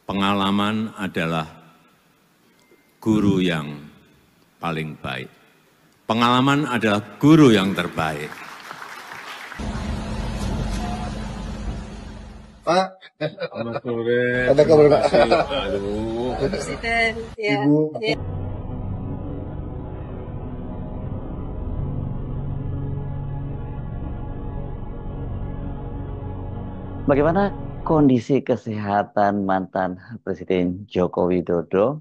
Pengalaman adalah guru yang paling baik. Pengalaman adalah guru yang terbaik. Pak, Selamat sore. ada kabar Pak? Aduh. Presiden, ya. Ibu, Ya. Bagaimana kondisi kesehatan mantan Presiden Joko Widodo?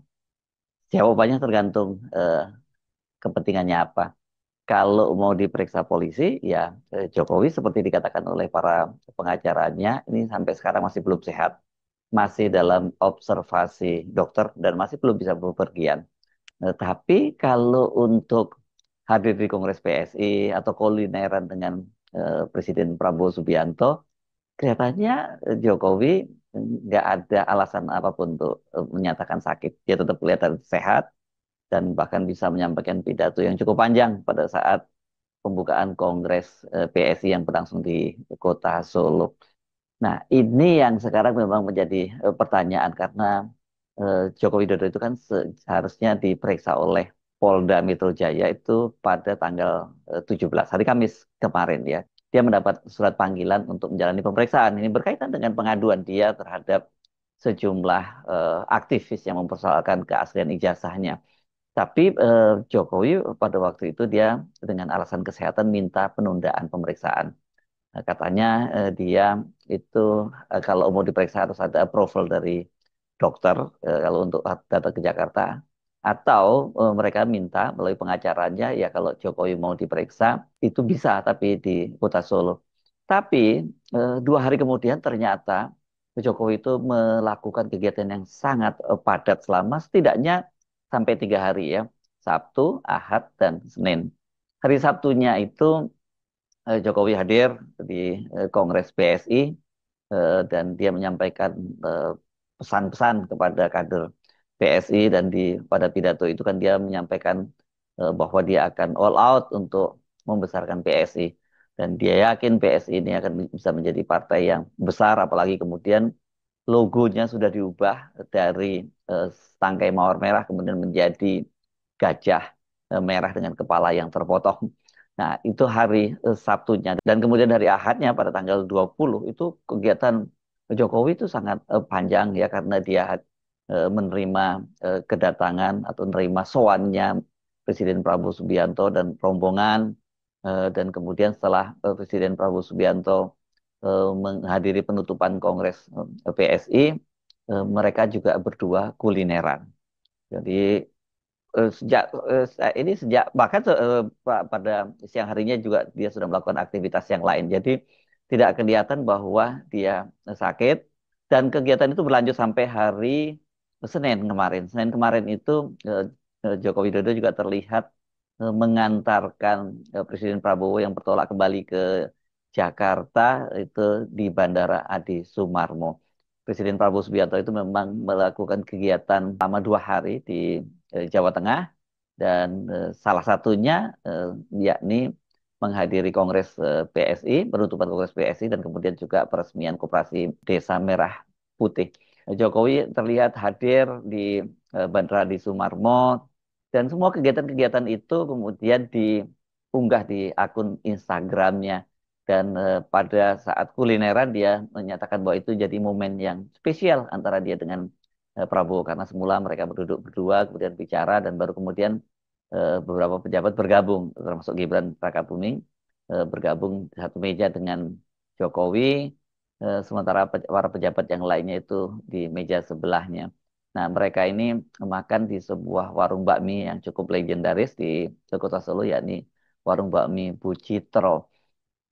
Jawabannya tergantung kepentingannya apa. Kalau mau diperiksa polisi, ya Jokowi seperti dikatakan oleh para pengacaranya, ini sampai sekarang masih belum sehat. Masih dalam observasi dokter dan masih belum bisa bepergian. Tapi kalau untuk hadir di Kongres PSI atau kulineran dengan Presiden Prabowo Subianto, kelihatannya Jokowi nggak ada alasan apapun untuk menyatakan sakit. Dia tetap kelihatan sehat dan bahkan bisa menyampaikan pidato yang cukup panjang pada saat pembukaan Kongres PSI yang berlangsung di kota Solo. Nah, ini yang sekarang memang menjadi pertanyaan karena Joko Widodo itu kan seharusnya diperiksa oleh Polda Metro Jaya itu pada tanggal 17 hari Kamis kemarin ya. Dia mendapat surat panggilan untuk menjalani pemeriksaan. Ini berkaitan dengan pengaduan dia terhadap sejumlah aktivis yang mempersoalkan keaslian ijazahnya. Tapi Jokowi pada waktu itu dia dengan alasan kesehatan minta penundaan pemeriksaan. Katanya dia itu kalau mau diperiksa harus ada approval dari dokter kalau untuk datang ke Jakarta atau mereka minta melalui pengacaranya ya kalau Jokowi mau diperiksa itu bisa tapi di Kota Solo. Tapi 2 hari kemudian ternyata Jokowi itu melakukan kegiatan yang sangat padat selama setidaknya sampai 3 hari ya, Sabtu, Ahad, dan Senin. Hari Sabtunya itu Jokowi hadir di Kongres PSI dan dia menyampaikan eh, pesan-pesan kepada kader PSI dan pada pidato itu kan dia menyampaikan bahwa dia akan all out untuk membesarkan PSI dan dia yakin PSI ini akan bisa menjadi partai yang besar apalagi kemudian logonya sudah diubah dari tangkai mawar merah kemudian menjadi gajah merah dengan kepala yang terpotong. Nah, itu hari Sabtunya. Dan kemudian dari Ahadnya pada tanggal 20 itu kegiatan Jokowi itu sangat panjang ya karena dia menerima kedatangan atau menerima sowannya Presiden Prabowo Subianto dan rombongan dan kemudian setelah Presiden Prabowo Subianto menghadiri penutupan Kongres PSI, mereka juga berdua kulineran. Jadi sejak bahkan pada siang harinya juga dia sudah melakukan aktivitas yang lain. Jadi tidak kelihatan bahwa dia sakit dan kegiatan itu berlanjut sampai hari Senin kemarin. Senin kemarin itu Joko Widodo juga terlihat mengantarkan Presiden Prabowo yang bertolak kembali ke Jakarta itu di Bandara Adi Sumarmo. Presiden Prabowo Subianto itu memang melakukan kegiatan selama 2 hari di Jawa Tengah dan salah satunya yakni menghadiri Kongres PSI, penutupan Kongres PSI dan kemudian juga peresmian Koperasi Desa Merah Putih. Jokowi terlihat hadir di Bandara di Sumarmo dan semua kegiatan-kegiatan itu kemudian diunggah di akun Instagramnya dan pada saat kulineran dia menyatakan bahwa itu jadi momen yang spesial antara dia dengan Prabowo karena semula mereka berduduk berdua kemudian bicara dan baru kemudian beberapa pejabat bergabung termasuk Gibran Rakabuming bergabung di satu meja dengan Jokowi sementara para pejabat yang lainnya itu di meja sebelahnya. Nah, mereka ini makan di sebuah warung bakmi yang cukup legendaris di Kota Solo yakni warung bakmi Bu Citro.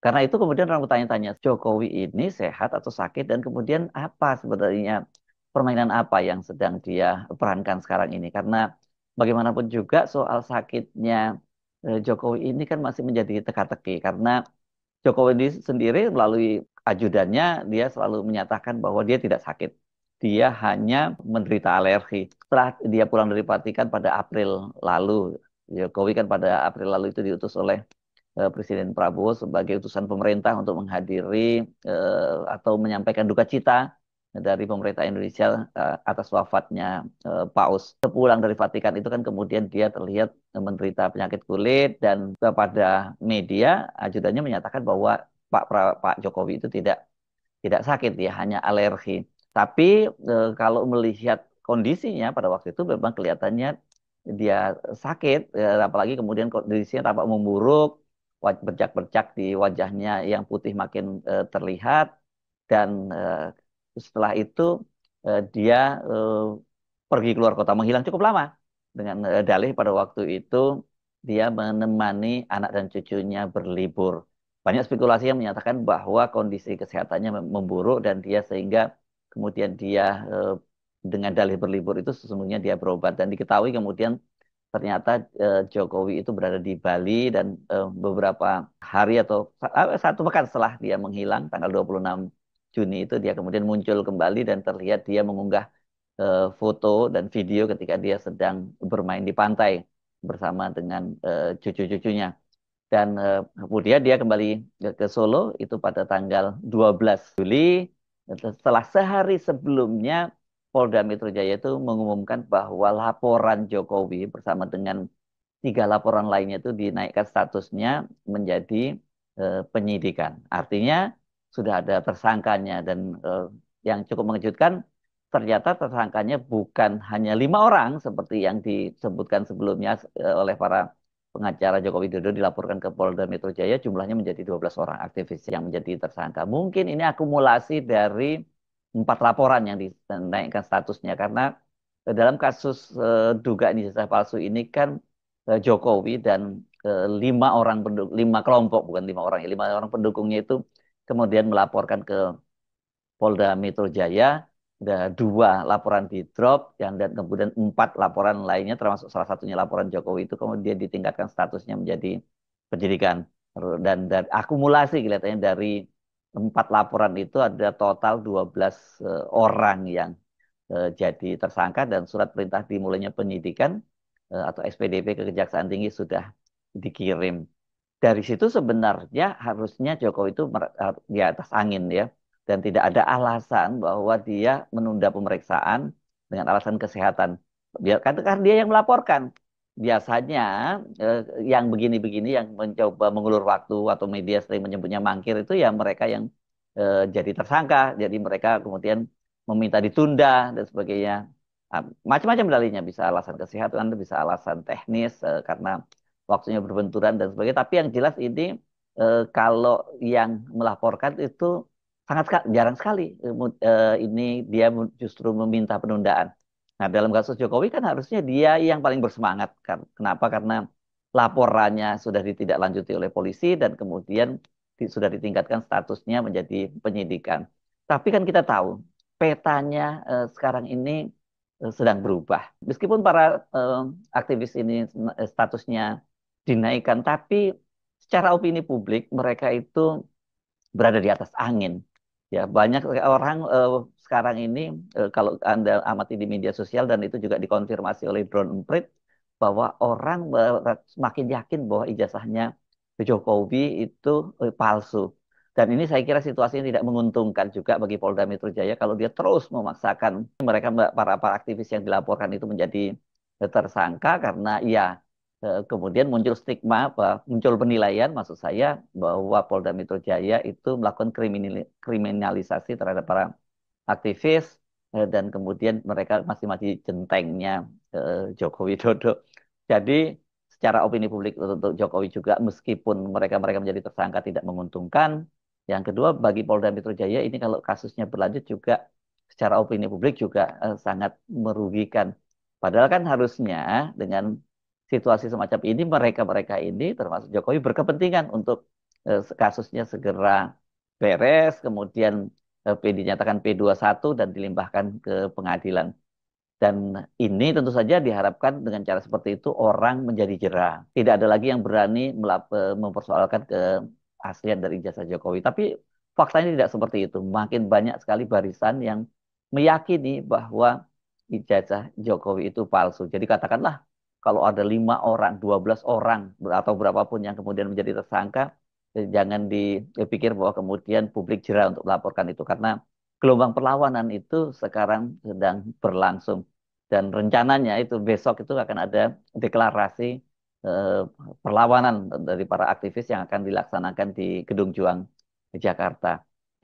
Karena itu kemudian orang bertanya-tanya, Jokowi ini sehat atau sakit dan kemudian apa sebenarnya permainan apa yang sedang dia perankan sekarang ini? Karena bagaimanapun juga soal sakitnya Jokowi ini kan masih menjadi teka-teki karena Jokowi ini sendiri melalui ajudannya dia selalu menyatakan bahwa dia tidak sakit. Dia hanya menderita alergi. Setelah dia pulang dari Vatikan pada April lalu, Jokowi kan pada April lalu itu diutus oleh Presiden Prabowo sebagai utusan pemerintah untuk menghadiri atau menyampaikan duka cita dari pemerintah Indonesia atas wafatnya Paus. Sepulang dari Vatikan itu kan kemudian dia terlihat menderita penyakit kulit dan kepada media ajudannya menyatakan bahwa Pak Jokowi itu tidak sakit ya, hanya alergi. Tapi kalau melihat kondisinya pada waktu itu memang kelihatannya dia sakit, apalagi kemudian kondisinya tampak memburuk, bercak-bercak di wajahnya yang putih makin terlihat, dan setelah itu dia pergi keluar kota menghilang cukup lama dengan dalih pada waktu itu dia menemani anak dan cucunya berlibur. Banyak spekulasi yang menyatakan bahwa kondisi kesehatannya memburuk dan dia sehingga kemudian dia dengan dalih berlibur itu sesungguhnya dia berobat dan diketahui kemudian ternyata Jokowi itu berada di Bali dan beberapa hari atau satu pekan setelah dia menghilang tanggal 26 Juni itu dia kemudian muncul kembali dan terlihat dia mengunggah foto dan video ketika dia sedang bermain di pantai bersama dengan cucu-cucunya. Dan kemudian dia kembali ke Solo itu pada tanggal 12 Juli. Setelah sehari sebelumnya Polda Metro Jaya itu mengumumkan bahwa laporan Jokowi bersama dengan 3 laporan lainnya itu dinaikkan statusnya menjadi penyidikan. Artinya sudah ada tersangkanya dan yang cukup mengejutkan ternyata tersangkanya bukan hanya 5 orang seperti yang disebutkan sebelumnya oleh para pengacara Joko Widodo dilaporkan ke Polda Metro Jaya, jumlahnya menjadi 12 orang aktivis yang menjadi tersangka. Mungkin ini akumulasi dari 4 laporan yang dinaikkan statusnya karena dalam kasus dugaan ijazah palsu ini kan Jokowi dan 5 orang pendukung, 5 kelompok bukan 5 orang, ya, 5 orang pendukungnya itu kemudian melaporkan ke Polda Metro Jaya, ada 2 laporan di drop, dan kemudian 4 laporan lainnya, termasuk salah satunya laporan Jokowi itu kemudian ditingkatkan statusnya menjadi penyidikan. Dan akumulasi kelihatannya dari 4 laporan itu ada total 12 orang yang jadi tersangka dan surat perintah dimulainya penyidikan atau SPDP ke Kejaksaan Tinggi sudah dikirim. Dari situ sebenarnya harusnya Jokowi itu di atas angin ya dan tidak ada alasan bahwa dia menunda pemeriksaan dengan alasan kesehatan. Kan dia yang melaporkan. Biasanya eh, yang begini-begini yang mencoba mengulur waktu atau media sering menyebutnya mangkir itu ya mereka yang jadi tersangka. Jadi mereka kemudian meminta ditunda dan sebagainya. Macam-macam dalihnya bisa alasan kesehatan, bisa alasan teknis karena waktunya berbenturan dan sebagainya. Tapi yang jelas ini kalau yang melaporkan itu jarang sekali ini dia justru meminta penundaan. Nah, dalam kasus Jokowi kan harusnya dia yang paling bersemangat kan. Kenapa? Karena laporannya sudah ditindaklanjuti oleh polisi dan kemudian sudah ditingkatkan statusnya menjadi penyidikan. Tapi kan kita tahu petanya sekarang ini sedang berubah. Meskipun para aktivis ini statusnya dinaikkan, tapi secara opini publik mereka itu berada di atas angin. Ya, banyak orang sekarang ini kalau Anda amati di media sosial dan itu juga dikonfirmasi oleh Drone Emprit bahwa orang semakin yakin bahwa ijazahnya Jokowi itu palsu. Dan ini saya kira situasi yang tidak menguntungkan juga bagi Polda Metro Jaya kalau dia terus memaksakan mereka para aktivis yang dilaporkan itu menjadi tersangka karena ya kemudian muncul stigma, muncul penilaian, maksud saya bahwa Polda Metro Jaya itu melakukan kriminalisasi terhadap para aktivis dan kemudian mereka masih masih centengnya Joko Widodo. Jadi secara opini publik untuk Jokowi juga meskipun mereka menjadi tersangka tidak menguntungkan. Yang kedua bagi Polda Metro Jaya ini kalau kasusnya berlanjut juga secara opini publik juga sangat merugikan. Padahal kan harusnya dengan situasi semacam ini mereka-mereka ini termasuk Jokowi berkepentingan untuk kasusnya segera beres, kemudian dinyatakan P21 dan dilimpahkan ke pengadilan. Dan ini tentu saja diharapkan dengan cara seperti itu orang menjadi jera. Tidak ada lagi yang berani mempersoalkan keaslian dari ijazah Jokowi. Tapi faktanya tidak seperti itu. Makin banyak sekali barisan yang meyakini bahwa ijazah Jokowi itu palsu. Jadi katakanlah kalau ada 5 orang, 12 orang atau berapapun yang kemudian menjadi tersangka, jangan dipikir bahwa kemudian publik jera untuk melaporkan itu karena gelombang perlawanan itu sekarang sedang berlangsung. Dan rencananya itu besok itu akan ada deklarasi eh, perlawanan dari para aktivis yang akan dilaksanakan di Gedung Juang di Jakarta.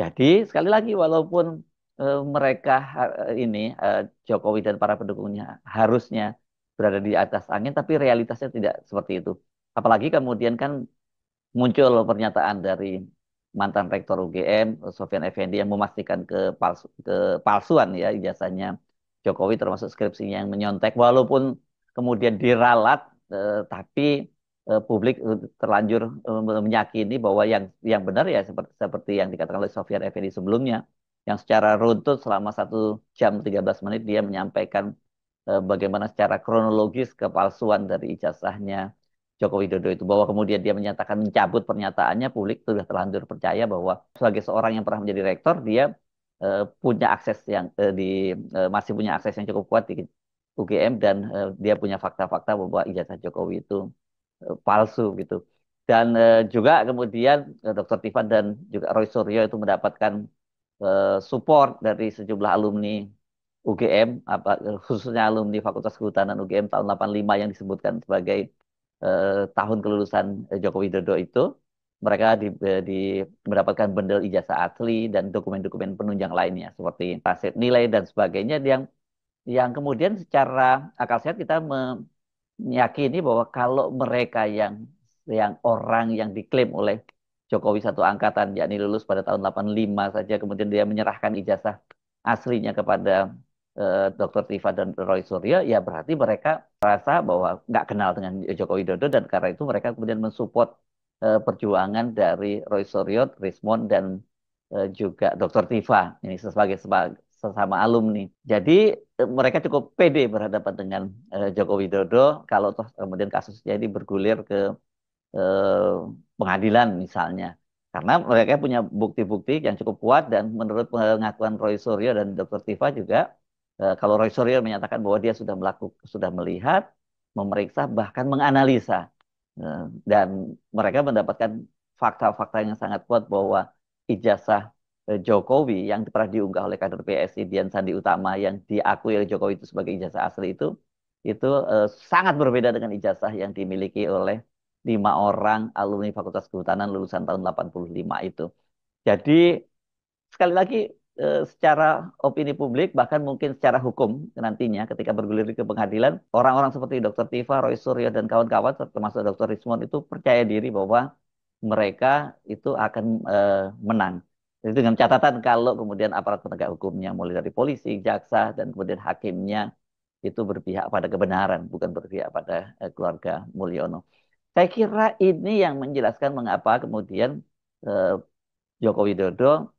Jadi sekali lagi walaupun mereka Jokowi dan para pendukungnya harusnya berada di atas angin, tapi realitasnya tidak seperti itu. Apalagi kemudian kan muncul pernyataan dari mantan rektor UGM, Sofyan Effendi yang memastikan kepalsuan ya ijazahnya Jokowi termasuk skripsinya yang menyontek, walaupun kemudian diralat, tapi publik terlanjur meyakini bahwa yang benar ya seperti yang dikatakan oleh Sofyan Effendi sebelumnya, yang secara runtut selama 1 jam 13 menit dia menyampaikan bagaimana secara kronologis kepalsuan dari ijazahnya Joko Widodo itu, bahwa kemudian dia menyatakan mencabut pernyataannya, publik sudah terlanjur percaya bahwa sebagai seorang yang pernah menjadi rektor dia punya akses masih punya akses yang cukup kuat di UGM, dan dia punya fakta-fakta bahwa ijazah Jokowi itu palsu gitu. Dan juga kemudian Dr. Tifan dan juga Roy Suryo itu mendapatkan support dari sejumlah alumni UGM, khususnya alumni Fakultas Kehutanan UGM tahun 85 yang disebutkan sebagai tahun kelulusan Joko Widodo itu. Mereka mendapatkan bendel ijazah asli dan dokumen-dokumen penunjang lainnya seperti rasit nilai dan sebagainya, yang kemudian secara akal sehat kita meyakini bahwa kalau mereka yang orang yang diklaim oleh Jokowi satu angkatan, yakni lulus pada tahun 85 saja, kemudian dia menyerahkan ijazah aslinya kepada Dr. Tifa dan Roy Suryo, ya berarti mereka merasa bahwa nggak kenal dengan Joko Widodo, dan karena itu mereka kemudian mensupport perjuangan dari Roy Suryo, Rismond, dan juga Dr. Tifa ini sebagai sesama alumni. Jadi mereka cukup pede berhadapan dengan Joko Widodo kalau toh kemudian kasusnya ini bergulir ke eh, pengadilan misalnya. Karena mereka punya bukti-bukti yang cukup kuat, dan menurut pengakuan Roy Suryo dan Dr. Tifa juga, kalau Roy Suryo menyatakan bahwa dia sudah melihat, memeriksa, bahkan menganalisa. Eh, dan mereka mendapatkan fakta-fakta yang sangat kuat bahwa ijazah Jokowi yang pernah diunggah oleh kader PSI Dian Sandi Utama yang diakui oleh Jokowi itu sebagai ijazah asli itu sangat berbeda dengan ijazah yang dimiliki oleh 5 orang alumni Fakultas Kehutanan lulusan tahun 85 itu. Jadi sekali lagi secara opini publik, bahkan mungkin secara hukum nantinya ketika bergulir ke pengadilan, orang-orang seperti Dr. Tifa, Roy Suryo dan kawan-kawan termasuk Dr. Rismond itu percaya diri bahwa mereka itu akan menang. Jadi dengan catatan kalau kemudian aparat penegak hukumnya mulai dari polisi, jaksa, dan kemudian hakimnya itu berpihak pada kebenaran, bukan berpihak pada keluarga Mulyono. Saya kira ini yang menjelaskan mengapa kemudian eh, Joko Widodo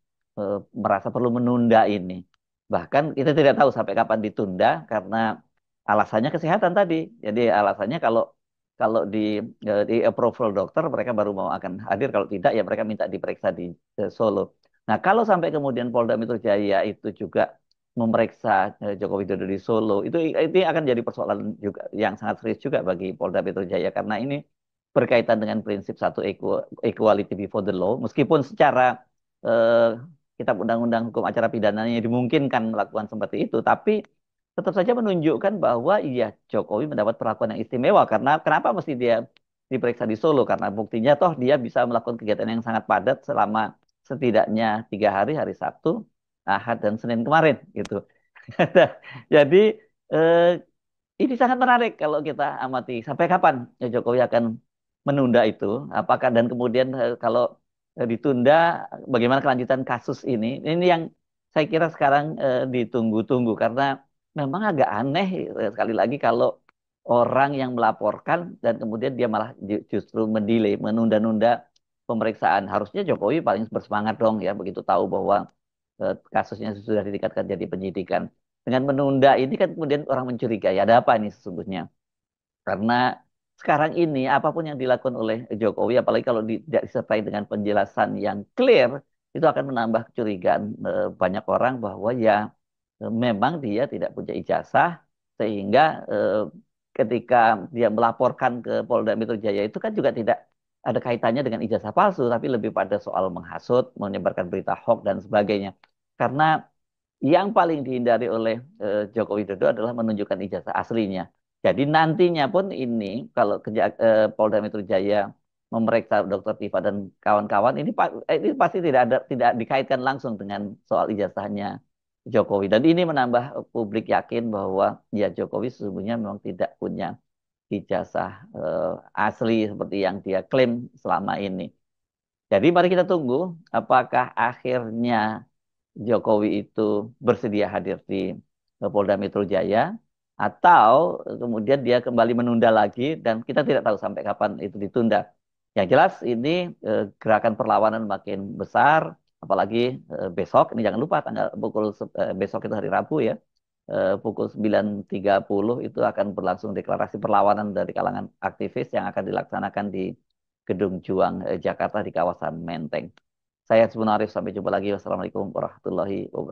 merasa perlu menunda ini. Bahkan kita tidak tahu sampai kapan ditunda karena alasannya kesehatan tadi. Jadi alasannya kalau kalau di approval dokter mereka baru mau akan hadir, kalau tidak ya mereka minta diperiksa di Solo. Nah, kalau sampai kemudian Polda Metro Jaya itu juga memeriksa Joko Widodo di Solo, itu akan jadi persoalan juga yang sangat serius juga bagi Polda Metro Jaya, karena ini berkaitan dengan prinsip satu equality before the law, meskipun secara eh, kitab undang-undang hukum acara pidananya dimungkinkan melakukan seperti itu, tapi tetap saja menunjukkan bahwa iya Jokowi mendapat perlakuan yang istimewa. Karena kenapa mesti dia diperiksa di Solo? Karena buktinya toh dia bisa melakukan kegiatan yang sangat padat selama setidaknya 3 hari, hari Sabtu, Ahad, dan Senin kemarin gitu. Jadi eh, ini sangat menarik kalau kita amati sampai kapan ya Jokowi akan menunda itu. Apakah dan kemudian kalau ditunda, bagaimana kelanjutan kasus ini? Ini yang saya kira sekarang ditunggu-tunggu, karena memang agak aneh sekali lagi kalau orang yang melaporkan dan kemudian dia malah justru mendelay, menunda-nunda pemeriksaan. Harusnya Jokowi paling bersemangat dong ya, begitu tahu bahwa kasusnya sudah ditingkatkan jadi penyidikan. Dengan menunda ini kan kemudian orang mencurigai, ada apa ini sesungguhnya? Karena sekarang ini apapun yang dilakukan oleh Jokowi, apalagi kalau tidak disertai dengan penjelasan yang clear, itu akan menambah kecurigaan banyak orang bahwa ya memang dia tidak punya ijazah, sehingga ketika dia melaporkan ke Polda Metro Jaya itu kan juga tidak ada kaitannya dengan ijazah palsu, tapi lebih pada soal menghasut, menyebarkan berita hoax dan sebagainya. Karena yang paling dihindari oleh Joko Widodo adalah menunjukkan ijazah aslinya. Jadi nantinya pun ini kalau Polda Metro Jaya memeriksa Dr. Tifa dan kawan-kawan ini pasti tidak dikaitkan langsung dengan soal ijazahnya Jokowi. Dan ini menambah publik yakin bahwa ya Jokowi sesungguhnya memang tidak punya ijazah asli seperti yang dia klaim selama ini. Jadi mari kita tunggu apakah akhirnya Jokowi itu bersedia hadir di Polda Metro Jaya atau kemudian dia kembali menunda lagi dan kita tidak tahu sampai kapan itu ditunda. Yang jelas ini gerakan perlawanan makin besar, apalagi besok, ini jangan lupa besok itu hari Rabu ya, pukul 9.30 itu akan berlangsung deklarasi perlawanan dari kalangan aktivis yang akan dilaksanakan di Gedung Juang Jakarta di kawasan Menteng. Saya Sebenarnya sampai jumpa lagi. Wassalamualaikum warahmatullahi wabarakatuh.